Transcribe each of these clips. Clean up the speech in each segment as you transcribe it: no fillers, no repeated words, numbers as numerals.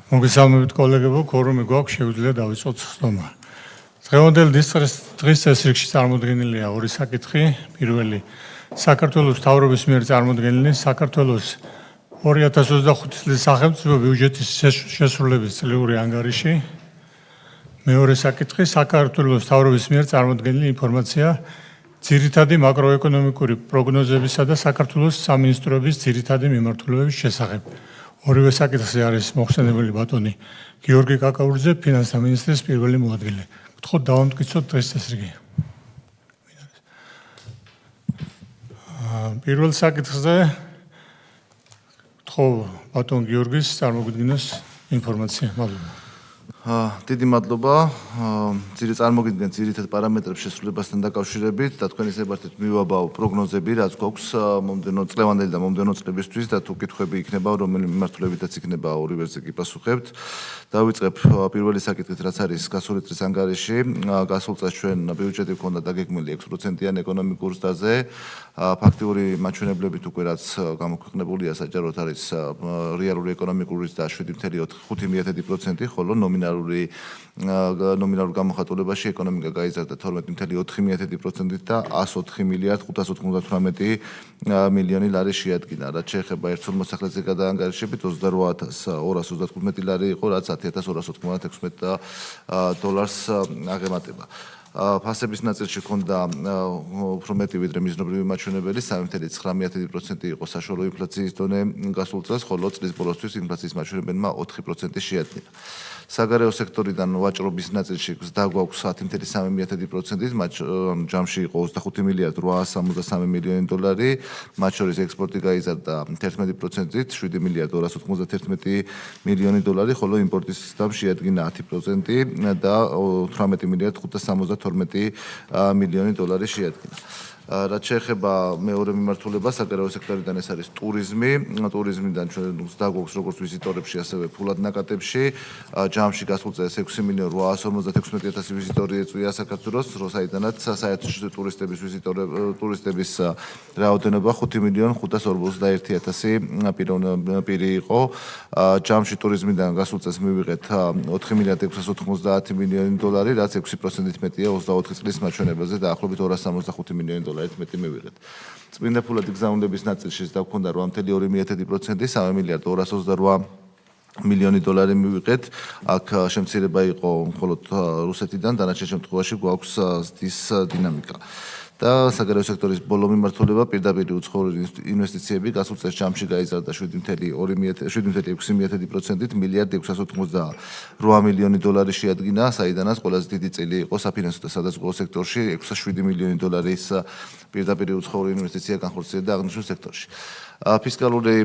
მოგესალმებით კოლეგებო, ქორუმი გვაქვს, შეგვიძლია დავიწყოთ ხდომა. დღევანდელ დღის წესრიგში წარმოდგენილია ორი საკითხი. პირველი, საქართველოს მთავრობის მიერ წარმოდგენილი საქართველოს 2025 წლის სახელმწიფო ბიუჯეტის შესრულების წლიური ანგარიში. მეორე საკითხი, საქართველოს მთავრობის მიერ წარმოდგენილი ინფორმაცია ძირითადი მაკროეკონომიკური პროგნოზებისა და საქართველოს სამინისტროების ძირითადი მიმართულებების შესახებ. ორივე საკითხზე არის მოხსენებული ბატონი გიორგი კაკაურიძე, ფინანსთა მინისტრის პირველი მოადგილე. გთხოვთ დავამტკიცოთ დღეს წესრიგი. პირველ საკითხზე გთხოვ ბატონ გიორგის წარმოგვიდგინოს ინფორმაცია. მადლობა. დიდი მადლობა. წარმოგიდგენთ ძირითად პარამეტრებს შესრულებასთან დაკავშირებით და თქვენის ნებართვით მივაბავ პროგნოზები, რაც გვაქვს მომდევნო წლევანდელი და მომდევნო წლებისთვის და თუ კითხვები იქნება, რომელი მიმართულებითაც იქნება ორივეზე კი პასუხებთ. დავიწყებ პირველი საკითხით, რაც არის გასული წლის ანგარიში. გასულ წელს ჩვენ ბიუჯეტი ჰქონდა დაგეგმილი 6%-იან ეკონომიკურ ზრდაზე. ფაქტიური მაჩვენებლებით უკვე რაც გამოქვეყნებულია საჯაროდ არის რეალური ეკონომიკური ზრდა 7.5%, ხოლო ნომინალურ გამოხატულებაში ეკონომიკა გაიზარდა 12.4%-ით და 104 მილიარდ 598 მილიონი ლარი შეადგინა. რაც შეეხება ერთსულ მოსახლეზე გადაანგარიშებით 28,235 ლარი იყო, რაც 10,296 დოლარს აღემატება. ფასების ნაწილში ჰქონდა უფრო მეტი ვიდრე მიზნობრივი მაჩვენებელი, 3.9% იყო საშუალო ინფლაციის დონე გასულ წელს, ხოლო წლის ბოლოსთვის ინფლაციის მაჩვენებელმა 4% შეადგინა. საგარეო სექტორიდან ვაჭრობის ნაწილში ზრდა გვაქვს 10.3%-ით, ჯამში იყო 25 მილიარდ 863 მილიონი დოლარი, მათ შორის ექსპორტი გაიზარდა 11%-ით, 7 მილიარდ 291 მილიონი დოლარი, ხოლო იმპორტის ზრდა შეადგინა 10% და 18 მილიარდ 572 მილიონი დოლარი შეადგინა. რაც შეეხება მეორე მიმართულება, საგარეო სექტორიდან ეს არის ტურიზმი. ტურიზმიდან ჩვენ ზრდა გვაქვს როგორც ვიზიტორებში, ასევე ფულად ნაკადებში. ჯამში გასულ წელს 6.856.000 ვიზიტორი ეწვია საქართველოს, საიდანაც საერთაშორისო ტურისტების რაოდენობა 5.541.000 პირი იყო. ჯამში ტურიზმიდან გასულ წელს მივიღეთ 4.690 მილიონი დოლარი, რაც 6%-ით მეტია 24 წლის მაჩვენებელზე და ახლობით 265 მილიონი დოლარით მეტი მივიღეთ. წმინდა ფულადი გზავნილების ნაწილში ზრდა ჰქონდა 8.2%, 3 მილიარდ 228 მილიონი დოლარი მივიღეთ. აქ შემცირება იყო მხოლოდ რუსეთიდან, დანარჩენ შემთხვევაში გვაქვს ზრდის დინამიკა. და საგარეო სექტორის ბოლო მიმართულება პირდაპირ უცხოური ინვესტიციები გასულ წელს ჯამში გაიზარდა 7.6%-ით, მილიარდ 688 მილიონი დოლარი შეადგინა, საიდანაც ყველაზე დიდი წილი იყო საფინანსო და სადაზღვევო სექტორში 607 მილიონი დოლარის პირდაპირ უცხოური ინვესტიცია განხორციელდა აღნიშნულ სექტორში. ფისკალური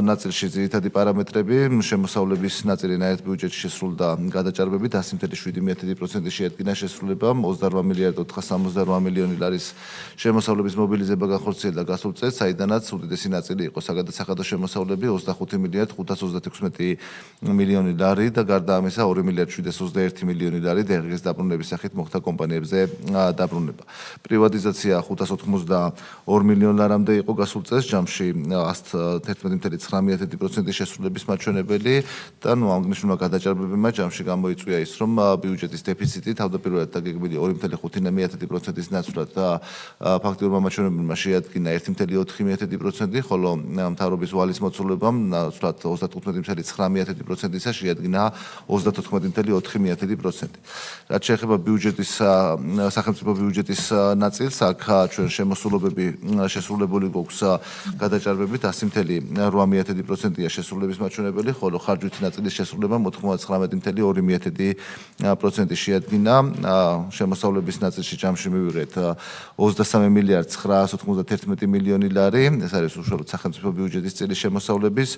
ნაწილში ძირითადი პარამეტრები, შემოსავლების ნაწილი ნაერთ ბიუჯეტში შესრულდა გადაჭარბებით 10.7% შეადგინა შესრულება, 28 მილიარდ 468 მილიონი ლარის შემოსავლების მობილიზება განხორციელდა გასულ წელს, საიდანაც უდიდესი ნაწილი იყო საგადასახადო შემოსავლები 25 მილიარდ 536 მილიონი ლარი და გარდა ამისა 2 მილიარდ 721 მილიონი ლარი დეღის დაბრუნების სახით მოხდა კომპანიებზე დაბრუნება. პრივატიზაცია 582 მილიონ ლარამდე იყო გასულ წელს, ჯამში 11.9% შესრულების მაჩვენებელი და აღნიშნულმა გადაჭარბებებმა ჯამში გამოიწვია ის, რომ ბიუჯეტის დეფიციტი თავდაპირველად დაგეგმილი 2.5%-ის ნაცვლად და ფაქტიურმა მაჩვენებლებმა შეადგინა 1.4%, ხოლო მთავრობის ვალის მოცულობამ ნაცვლად 35.9%-ისა შეადგინა 34.4%. რაც შეეხება ბიუჯეტის სახელმწიფო ბიუჯეტის ნაწილს, აქ ჩვენ შემოსულობები შესრულებული გვაქვს გადაჭარბებით 100.8%-ია შესრულების მაჩვენებელი, ხოლო ხარჯვითი ნაწილის შესრულება 99.2% შეადგინა. შემოსავლების ნაწილში ჯამში მივიღეთ 23 მილიარდ 991 მილიონი ლარი, ეს არის უშუალოდ სახელმწიფო ბიუჯეტის წილის შემოსავლების,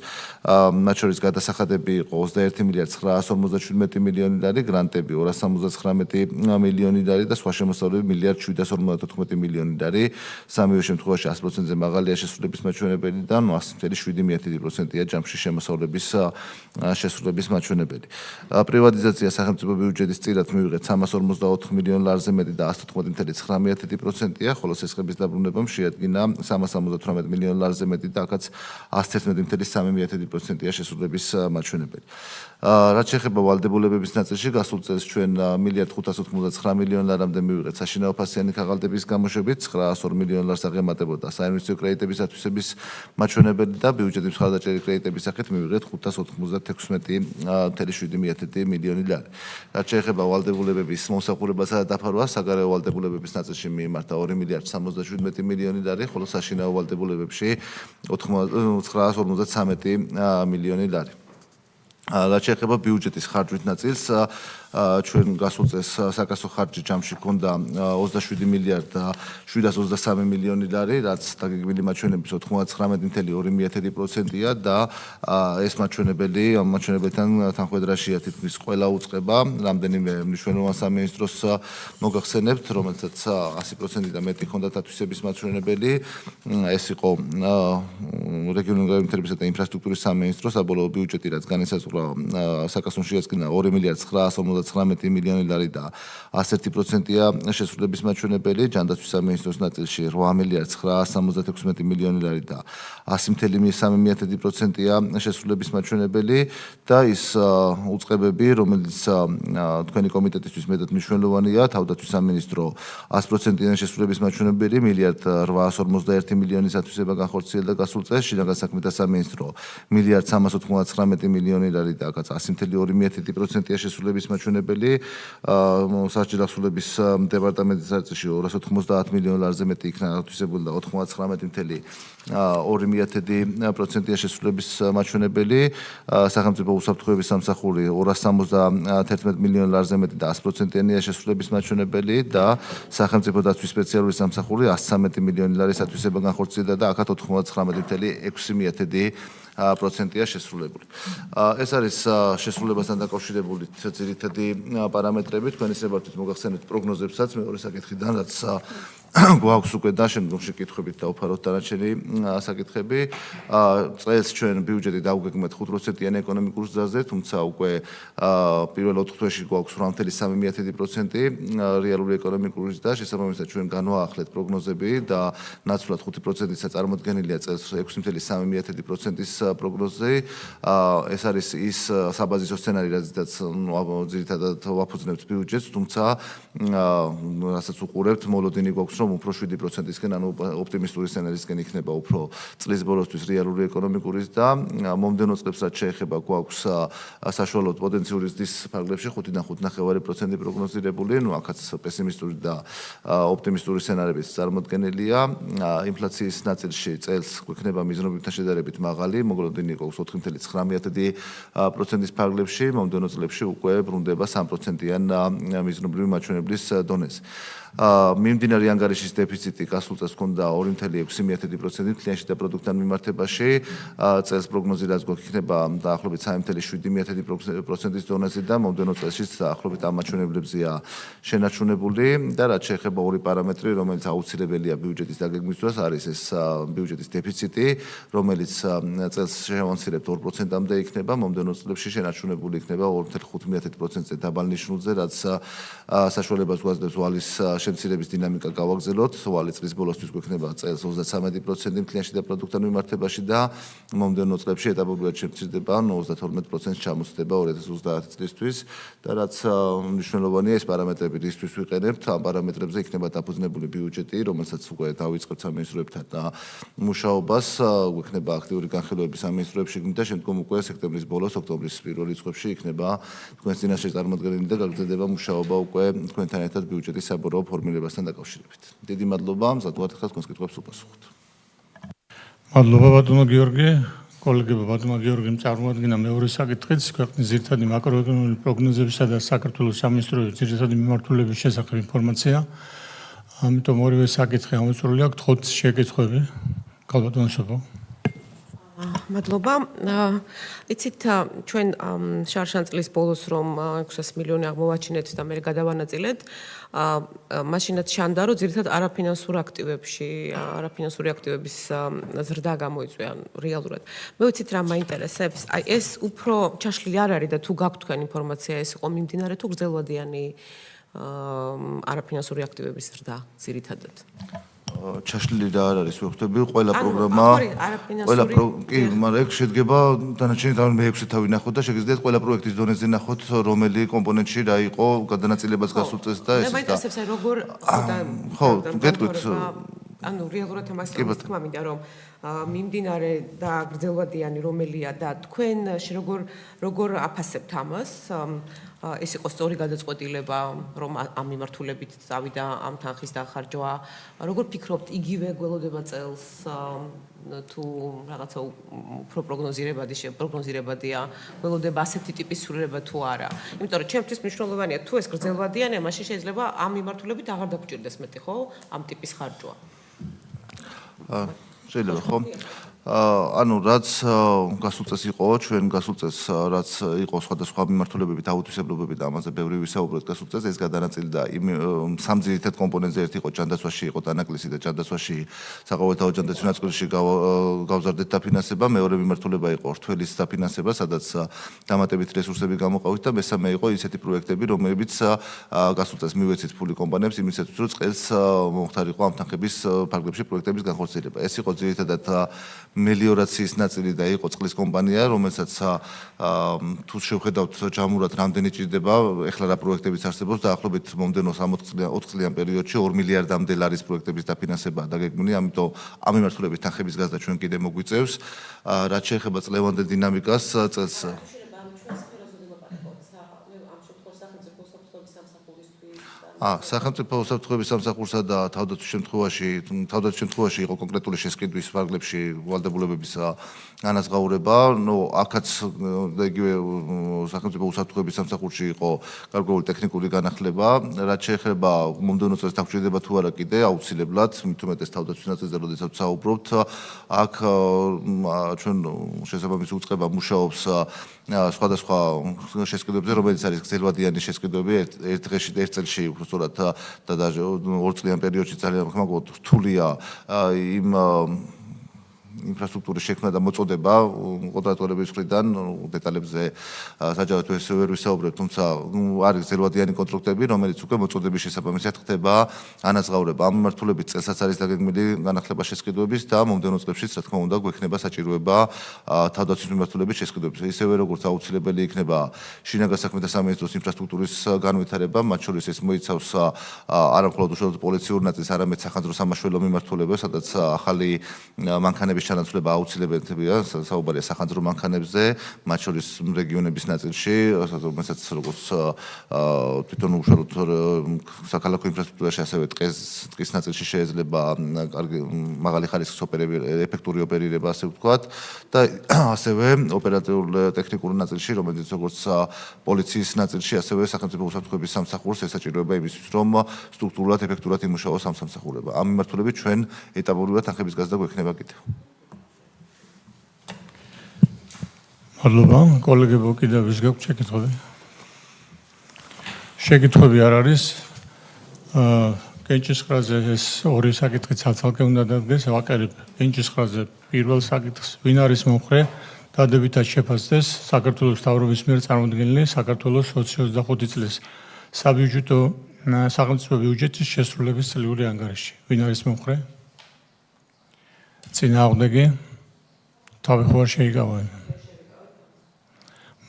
მათ შორის გადასახადები იყო 21 მილიარდ 957 მილიონი ლარი, გრანტები 279 მილიონი ლარი და სხვა შემოსავლები მილიარდ 754 მილიონი ლარი. სამივე შემთხვევაში 100%-ზე მაღალია შესრულების მაჩვენებელი. მაჩვენებელიდან 100.7%-ია ჯამში შემოსავლების შესრულების მაჩვენებელი. პრივატიზაცია სახელმწიფო ბიუჯეტის წილად მივიღეთ 354 მილიონ ლარზე მეტი და 114.9%-ია, ხოლო სესხების დაბრუნებამ შეადგინა 378 მილიონ ლარზე მეტი და აქაც 111.3%-ია შესრულების მაჩვენებელი. რაც შეეხება ვალდებულებების ნაწილში, გასულ წელს ჩვენ 1.589 მილიონ ლარამდე მივიღეთ საშინაო ფასიანი ქაღალდების გამოშვებით, 902 მილიონ ლარს აღემატებოდა საინვესტიციო კრედიტების ათვისების მაჩვენებელი და ბიუჯეტის მხარდაჭერილი კრედიტების სახით მივიღეთ 596.7 მილიონი ლარი. რაც შეეხება ვალდებულებების მომსახურებასა და დაფარვას, საგარეო ვალდებულებების ნაწილში მიიმართა 2.77 მილიონი ლარი, ხოლო საშინაო ვალდებულებებში 953 მილიონი ლარი. რაც შეეხება ბიუჯეტის ხარჯვით ნაწილს, ჩვენ გასულ წელს საკასო ხარჯი ჯამში ჰქონდა 27 მილიარდ 723 მილიონი ლარი, რაც დაგეგმილი მაჩვენების 99.2%-ია და ეს მაჩვენებელი ამ მაჩვენებელთან თანხვედრაშია თითქმის ყველა უწყება. რამდენიმე მნიშვნელოვან სამინისტროს მოგახსენებთ, რომელსაც 100% და მეტი ჰქონდა ათვისების მაჩვენებელი. ეს იყო რეგიონული განვითარებისა და ინფრასტრუქტურის სამინისტრო, საბოლოო ბიუჯეტი, რაც განისაზღვრა საკასომ შეადგინა 2.959 მილიონი ლარი და 101%-ია შესრულების მაჩვენებელი, ჯანდაცვის სამინისტროს ნაწილში 8.976 მილიონი ლარი და 100.3%-ია შესრულების მაჩვენებელი და ის უწყებები, რომელიც თქვენი კომიტეტისთვის მეტად მნიშვნელოვანია, თავდაცვის სამინისტრო 100%-იანი შესრულების მაჩვენებელი 1.851 მილიონის ათვისება განხორციელდა გასულ წელს, შინაგან საქმეთა სამინისტრო 1.399 მილიონი ლარი და აქაც 100.2%-ია შესრულების მაჩვენებელი, სასჯელ ახსულების დეპარტამენტის ნაწილში 290 მილიონ ლარზე მეტი იქნა ათვისებული და 99.2%-ია შესრულების მაჩვენებელი, სახელმწიფო უსაფრთხოების სამსახური 271 მილიონ ლარზე მეტი და 100%-იანია შესრულების მაჩვენებელი და სახელმწიფო დაცვის სპეციალური სამსახური 113 მილიონი ლარის ათვისება განხორციელდა და აქაც 99.6%-ია შესრულებული. ეს არის შესრულებასთან დაკავშირებული ძირითადი პარამეტრები. თქვენ ისევ მოგახსენებთ პროგნოზებსაც მეორე საკითხიდან, რაც გვაქვს უკვე და შემდგომში კითხვებით დავფაროთ დანარჩენი საკითხები. წელს ჩვენ ბიუჯეტი დავგეგმეთ 5%-იან ეკონომიკურ ზრდაზე, თუმცა უკვე პირველ 4 თვეში გვაქვს 8.3% რეალური ეკონომიკური ზრდა, შესაბამისად ჩვენ განვაახლეთ პროგნოზები და ნაცვლად 5%-ისა წარმოდგენილია წელს 6.3%-ის პროგნოზი. ეს არის ის საბაზისო სცენარი, რაზეც ძირითადად ვაფუძნებთ ბიუჯეტს, თუმცა რასაც უყურებთ, მოლოდინი გვაქვს რომ უფრო 7%-ისკენ, ანუ ოპტიმისტური სცენარისკენ იქნება უფრო წლის ბოლოსთვის რეალური ეკონომიკური ზრდა. მომდევნო წლებს რაც შეეხება გვაქვს საშუალოდ პოტენციური ზრდის ფარგლებში 5-დან 5.5% პროგნოზირებული, ну აქაც პესიმისტური და ოპტიმისტური სცენარებიც წარმოდგენილია. ინფლაციის ნაწილში წელს გვექნება მიზნობებთან შედარებით მაღალი, მოლოდინი გვაქვს 4.9%-ის ფარგლებში, მომდევნო წლებში უკვე ბრუნდება 3%-იან მიზნობრივი მაჩვენებლის დონეზე. მიმდინარე ანგარიშის დეფიციტი გასულ წელს ჰქონდა 2.6% თლიანში პროდუქტთან მიმართებაში, წელს პროგნოზი რაც გვაქვს იქნება დაახლოებით 3.7%-ის დონეზე და მომდევნო წელში დაახლოებით ამ მაჩვენებლებზეა შენარჩუნებული და რაც შეეხება ორი პარამეტრი, რომელიც აუცილებელია ბიუჯეტის დაგეგმვის დროს, არის ეს ბიუჯეტის დეფიციტი, რომელიც წელს შევამცირებთ 2%-ამდე იქნება, მომდევნო წლებში შენარჩუნებული იქნება 2.5%-ზე დაბალ ნიშნულზე, რაც საშუალებას გვაძლევს ვალის შემცირების დინამიკა გავაგრძელოთ. ვალის წლის ბოლოსთვის გვექნება წელს 33% თლიანში და პროდუქტთან მიმართებაში და მომდევნო წლებში ეტაპობრივად შემცირდება, 32%-ს ჩამოსდება 2030 წლისთვის და რაც მნიშვნელოვანია, ეს პარამეტრები რისთვის ვიყენებთ, ამ პარამეტრებზე იქნება დაფუძნებული ბიუჯეტი, რომელსაც უკვე დავიწყებთ სამინისტროებთან და მუშაობას, გვექნება აქტიური განხილვები სამინისტროებში და შემდგომ უკვე სექტემბრის ბოლოს, ოქტომბრის პირველ რიცხვებში იქნება თქვენს წინაშე წარმოდგენილი და გაგრძელდება მუშაობა უკვე თქვენთან ერთად ბიუჯეტის საბოლოო ფორმირებასთან დაკავშირებით. დიდი მადლობა, მზად ხარ თქვენს კითხვებს უპასუხოთ. მადლობა ბატონო გიორგი. კოლეგებო, ბატონო გიორგიმ წარმოადგინა მეორე საკითხიც, ქვეყნის ძირითადი მაკროეკონომიკური პროგნოზებისა და საქართველოს სამინისტროების ძირითადი მიმართულების შესახებ ინფორმაცია. ამიტომ ორივე საკითხი ამოწურული აქვს 4 შეკითხვები. ქალბატონო სოფო. მადლობა. იცით, ჩვენ შარშან წლის ბოლოს რომ 600 მილიონი აღმოვაჩინეთ და მე გადავანაწილეთ, მაშინაც შანდა რომ ძირითადად არაფინანსურ აქტივებში, არაფინანსური აქტივების ზრდა გამოიწვია რეალურად. მე ვიცით რა მაინტერესებს, აი ეს უფრო ჩაშლილი არ არის და თუ გაქვთ თქვენ ინფორმაცია, ეს იყო მიმდინარე თუ გრძელვადიანი არაფინანსური აქტივების ზრდა ძირითადად. ჩაშლილი რა არ არის ვხვდები ყველა პროგრამა კი მაგრამ ეგ შედგება დანარჩენი თავი მე-6 თავი ნახოთ და შეგიძლიათ ყველა პროექტის დონეზე ნახოთ რომელი კომპონენტში რა იყო გადანაწილებას გასულ წელს და ეს მე მაინტერესებს როგორ ხო გეტყვით ანუ რეალურად ამას თქმა მინდა რომ მიმდინარე და გრძელვადიანი რომელია და თქვენ როგორ აფასებთ ამას ეს იყო სწორი გადაწყვეტილება რომ ამ მიმართულებით წავიდა ამ თანხის დახარჯვა როგორ ფიქრობთ იგივე გველოდება წელს თუ რაღაცა უფრო პროგნოზირებადია გველოდება ასეთი ტიპის სრულება თუ არა იმიტომ რომ ჩემთვის მნიშვნელოვანია თუ ეს გრძელვადიანია მაშინ შეიძლება ამ მიმართულებით აღარ დაგჭირდეს მეტი ხო ამ ტიპის ხარჯვა შეიძლება ხო ანუ რაც გასულ წელს იყო ჩვენ გასულ წელს რაც იყო სხვადასხვა მიმართულებებით აუთვისებლობებით და ამაზე ბევრი ვისაუბრეთ გასულ წელს ეს გადანაწილდა იმ სამ ძირითად კომპონენტზე ერთი იყო ჯანდაცვაში იყო დანაკლისი და ჯანდაცვაში საყოველთაო ჯანდაცვის ნაწილში გავზარდეთ დაფინანსება მეორე მიმართულება იყო რთველის დაფინანსება სადაც დამატებით რესურსები გამოყავით და მესამე იყო ისეთი პროექტები რომლებიც გასულ წელს მივეცით ფული კომპანიებს იმისათვის რომ წელს მომხდარიყო ამ თანხების ფარგლებში პროექტების განხორციელება ეს იყო ძირითადად მელიორაციის ნაწილი და იყო წყლის კომპანია, რომელსაც თუ შევხედავთ ჯამურად რამდენი ჭირდება, ეხლა რა პროექტებიც არსებობს დაახლოებით მომდენო 4 წლიან პერიოდში 2 მილიარდამდე ლარის პროექტების დაფინანსება დაგეგმილი, ამიტომ ამ მიმართულებით თანხების გაზრდა ჩვენ კიდე მოგვიწევს. რაც შეეხება წლევანდელ დინამიკას წელს სახელმწიფო უსაფრთხოების სამსახურსა და თავდაცვის შემთხვევაში იყო კონკრეტული შესყიდვის ფარგლებში ვალდებულებების ანაზღაურება, აქაც იგივე სახელმწიფო უსაფრთხოების სამსახურში იყო გარკვეული ტექნიკური განახლება, რაც შეეხება მომდევნო წელს დაგჭირდება თუ არა კიდე აუცილებლად, მით უმეტეს თავდაცვის ნაწილზე, როდესაც ვსაუბრობთ, აქ ჩვენ შესაბამისი უწყება მუშაობს სხვადასხვა შესყიდვებზე, რომელიც არის გრძელვადიანი შესყიდვები, ერთ წელში უბრალოდ და 2 წლიან პერიოდში ძალიან რთულია იმ ინფრასტრუქტურის შექმნა და მოწოდება კონტრაქტორების მხრიდან დეტალებზე საჯაროდ ვერ ვისაუბრებ, თუმცა არის გრძელვადიანი კონტრაქტები, რომელიც უკვე მოწოდების შესაბამისად ხდება ანაზღაურება. ამ მიმართულებით წელსაც არის დაგეგმილი განახლება შესყიდვების და მომდევნო წლებშიც რა თქმა უნდა გვექნება საჭიროება თავდაცვის მიმართულებით შესყიდვების. ისევე როგორც აუცილებელი იქნება შინაგან საქმეთა სამინისტროს ინფრასტრუქტურის განვითარება, მათ შორის ეს მოიცავს არა მხოლოდ უშუალოდ პოლიციურ ნაწილს, არამედ სახანძრო სამაშველო მიმართულებებს, სადაც ახალი მანქანების ჩანაცვლება აუცილებელია, საუბარია სახანძრო მანქანებზე, მათ შორის რეგიონების ნაწილში, რომელსაც როგორც თვითონ უშუალოდ საქალაქო ინფრასტრუქტურაში, ასევე ტყის ნაწილში შეიძლება მაღალი ხარისხის ეფექტური ოპერირება, ასე ვთქვათ, და ასევე ოპერატიულ ტექნიკურ ნაწილში, რომელიც როგორც პოლიციის ნაწილში, ასევე სახელმწიფო უსაფრთხოების სამსახურს ესაჭიროება იმისთვის, რომ სტრუქტურულად, ეფექტურად იმუშაოს ამ სამსახურება. ამ მიმართულებით ჩვენ ეტაპობრივად თანხების გაზრდა გვექნება კიდევ. მადლობა, კოლეგებო, კიდევ ის გაქვთ შეკითხვები? შეკითხვები არ არის. კენჭისყრაზე ეს ორი საკითხი ცალ-ცალკე უნდა დადგეს, ვაკერებ კენჭისყრაზე პირველ საკითხს, ვინ არის მომხრე დადებითად შეფასდეს საქართველოს მთავრობის მიერ წარმოდგენილი საქართველოს 2025 წლის საბიუჯეტო სახელმწიფო ბიუჯეტის შესრულების წლიური ანგარიში. ვინ არის მომხრე? წინააღმდეგი? თავი ხო არ შეიკავენ?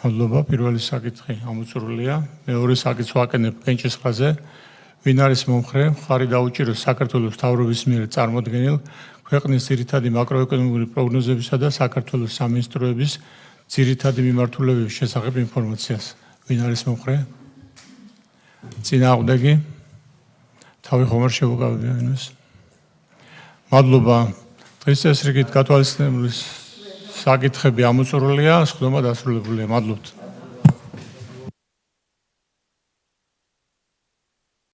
მადლობა, პირველი საკითხი ამოწურვილია. მეორე საკითხს ვაკენებ კენჭისყრაზე. ვინ არის მომხრე? მხარი დაუჭიროს საქართველოს მთავრობის მიერ წარმოდგენილ ქვეყნის ძირითადი მაკროეკონომიკური პროგნოზებისა და საქართველოს სამინისტროების ძირითადი მიმართულებების შესახებ ინფორმაციას. ვინ არის მომხრე? წინააღმდეგი? თავი ხომ არ შევუკავებია ვინმეს? მადლობა. დღის წესრიგით გათვალისწინებული საკითხები ამოწურვილია, სხდომა დასრულებულია. მადლობთ.